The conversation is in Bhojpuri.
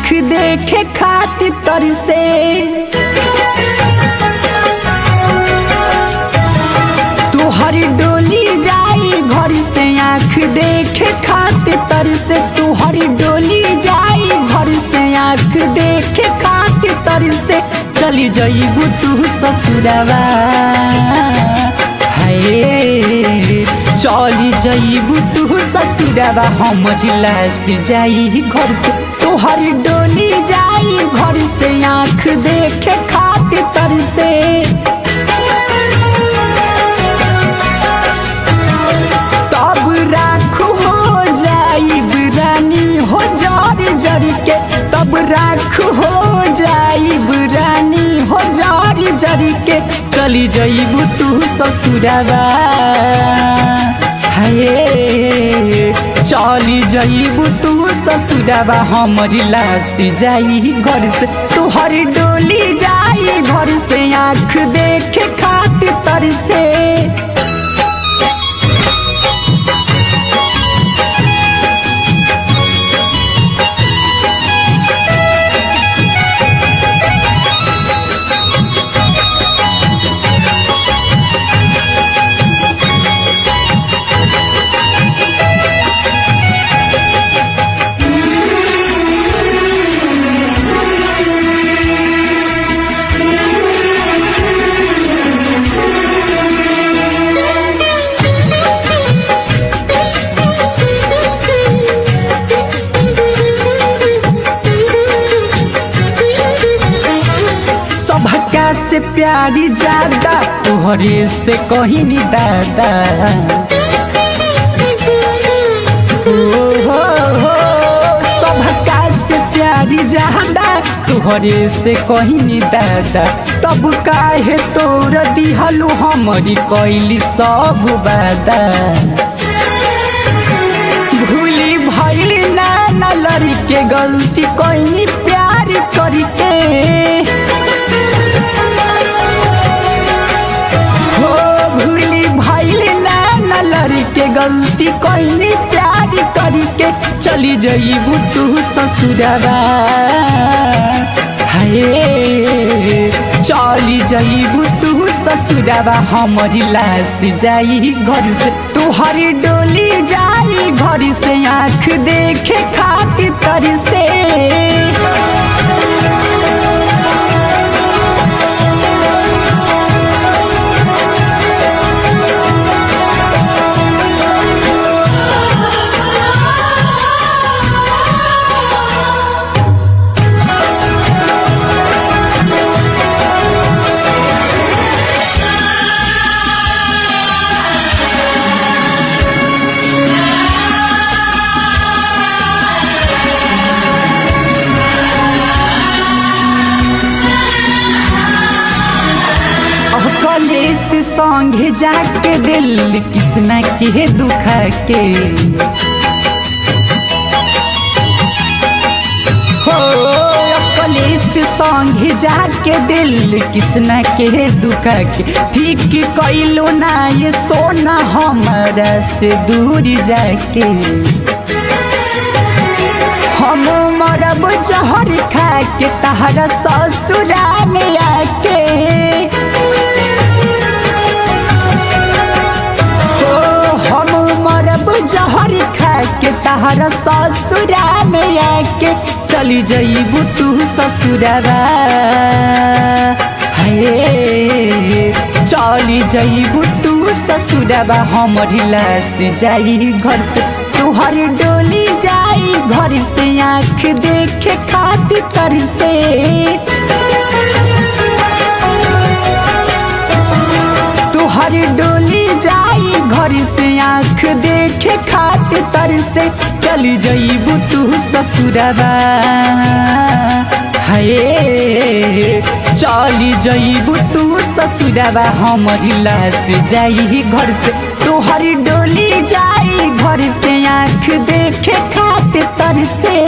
आँख देखे खातिर तरसे। तुहर डोली जाई घर से आँख देखे खातिर तरसे। तुहर डोली जाई घर से आँख देखे खातिर तरसे। चली जाइबू तू ससुरवा चली जाइबू तू ससुरवा हमर लाश जाई घर से। तोहर डोली जाई घर से आँख देखे खातिर तरसे। तब राख हो जाई रानी हो जर जर के। तब राख हो जाई रानी हो जर जर के। चली जाइबू तू ससुरवा चली जाइबू तू ससुरवा हमर लाश जाई घर से। तुहर डोली जाई घर से आँख देखे खातिर तरसे। से प्यारी ज्यादा तुहरे से कहीं नहीं दादा। हो सबका से प्यारी ज्यादा तुहरे से कहीं नहीं दादा। तब काहे तोर दिहलू हमारी कैली सब वादा। भूली भइल ना लड़के गलती कहीं प्यार करके। के गलती कोई प्यार करके। चली जाइबू तू ससुरवा चली जाइबू तू ससुरवा हमर लाश जाई घर से। तुहर डोली जाई घर से आँख देखे खातिर तरसे। संगे जाके दिल किसना के दुखा के। हो कलेस संगे जाके दिल किसना के दुखा के। ठीक कैलो ना ये सोना हमारा से दूर जाके। हम मरब जहर खा के तहरा ससुरा में आके। जहर खा के तहरा ससुरा में आके। चली जाइबू तू ससुरवा चली जाइबू तू ससुरवा हमर लाश जाई घर से। तुहर डोली जाई घर से आँख देखे खातिर तरसे। तुहर डोली जाई घर से आँख देखे खातिर तरसे। चली जाइबू तू ससुरवा चली जाइबू तू ससुरवा हमर लाश जाई घर से। तुहर डोली जाई घर से आँख देखे खातिर तरसे।